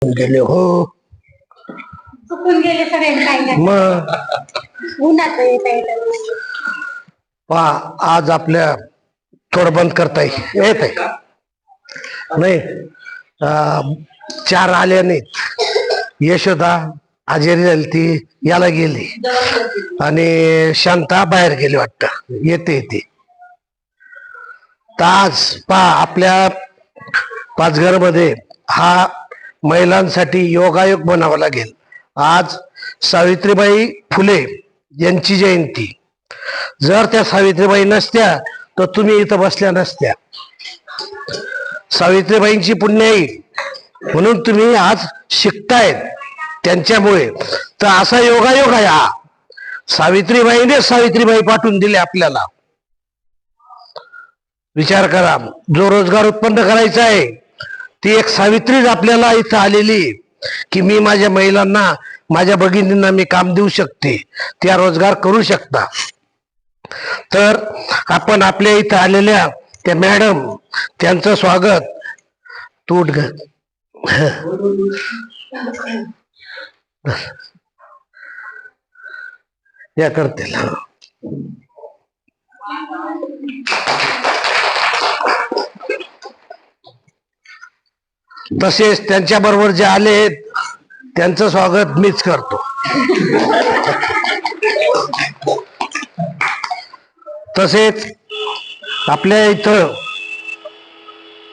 गेले हो चुकून गेले सगळे काय मग उन्हात येत पा आज आपल्या थोडं बंद करता येत आहे नाही. 4 आल्या नाहीत. यशोदा आजारी झाली ती याला गेली आणि शांता बाहेर गेली वाटतं. येते ताज पा आपल्या पाचघरमध्ये हा महिलांसाठी योगायोग बनावा लागेल. आज सावित्रीबाई फुले यांची जयंती. जर त्या सावित्रीबाई नसत्या तर तुम्ही इथं बसल्या नसत्या. सावित्रीबाईंची पुण्याई म्हणून तुम्ही आज शिकतायत त्यांच्यामुळे. तर असा योगायोग आहे हा. सावित्रीबाईने सावित्रीबाई पाठवून दिले आपल्याला. विचार करा, जो रोजगार उत्पन्न करायचा आहे ती एक सावित्रीच आपल्याला इथं आलेली की मी माझ्या महिलांना माझ्या भगिनींना मी काम देऊ शकते, त्या रोजगार करू शकता. तर आपण आपल्या इथं आलेल्या त्या मॅडम त्यांचं स्वागत तूट या करतील. तसेच त्यांच्या बरोबर जे आले त्यांचं स्वागत मीच करतो. तसेच आपल्या इथं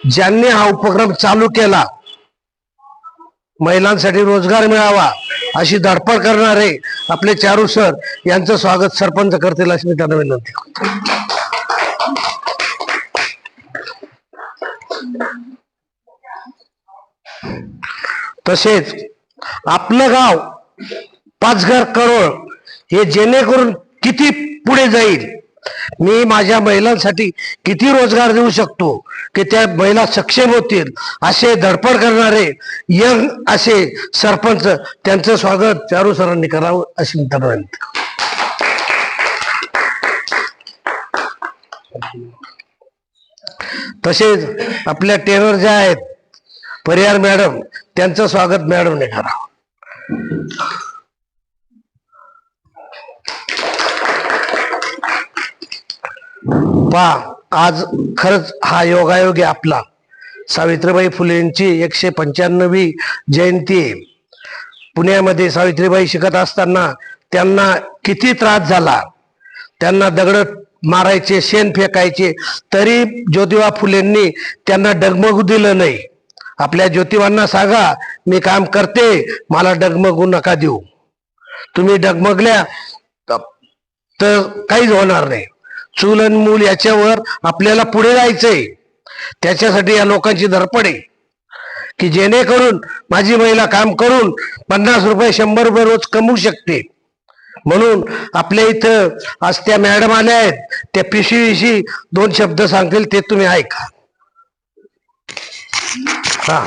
ज्यांनी हा उपक्रम चालू केला, महिलांसाठी रोजगार मिळावा अशी धडपड करणारे आपले चारू सर यांचं स्वागत सरपंच करतील अशी मी त्यांना विनंती करतो. तसेच आपलं गाव पाचघर करोळ हे जेणेकरून किती पुढे जाईल, मी माझ्या महिलांसाठी किती रोजगार देऊ शकतो की त्या महिला सक्षम होतील असे धडपड करणारे यंग असे सरपंच त्यांचं स्वागत चारू सरांनी करावं अशी मी त्यांना विनंती करतो. तसेच आपल्या टेनर ज्या आहेत परिहार मॅडम त्यांचं स्वागत मॅडमने करावं. आज खरंच हा योगायोग आहे आपला. सावित्रीबाई फुलेंची 195वी जयंती आहे. पुण्यामध्ये सावित्रीबाई शिकत असताना त्यांना किती त्रास झाला. त्यांना दगड मारायचे, शेण फेकायचे, तरी ज्योतिबा फुलेंनी त्यांना डगमगू दिलं नाही. आपल्या ज्योतिबांना सांगा मी काम करते, मला डगमगू नका देऊ. तुम्ही डगमगल्या तर काहीच होणार नाही. चूल आणि मूल याच्यावर आपल्याला पुढे जायचंय. त्याच्यासाठी या लोकांची धडपड आहे की जेणेकरून माझी महिला काम करून 50 रुपये 100 रुपये रोज कमवू शकते. म्हणून आपल्या इथं आज त्या मॅडम आल्या आहेत, त्या पिशवीशी 2 शब्द सांगतील ते तुम्ही ऐका. हा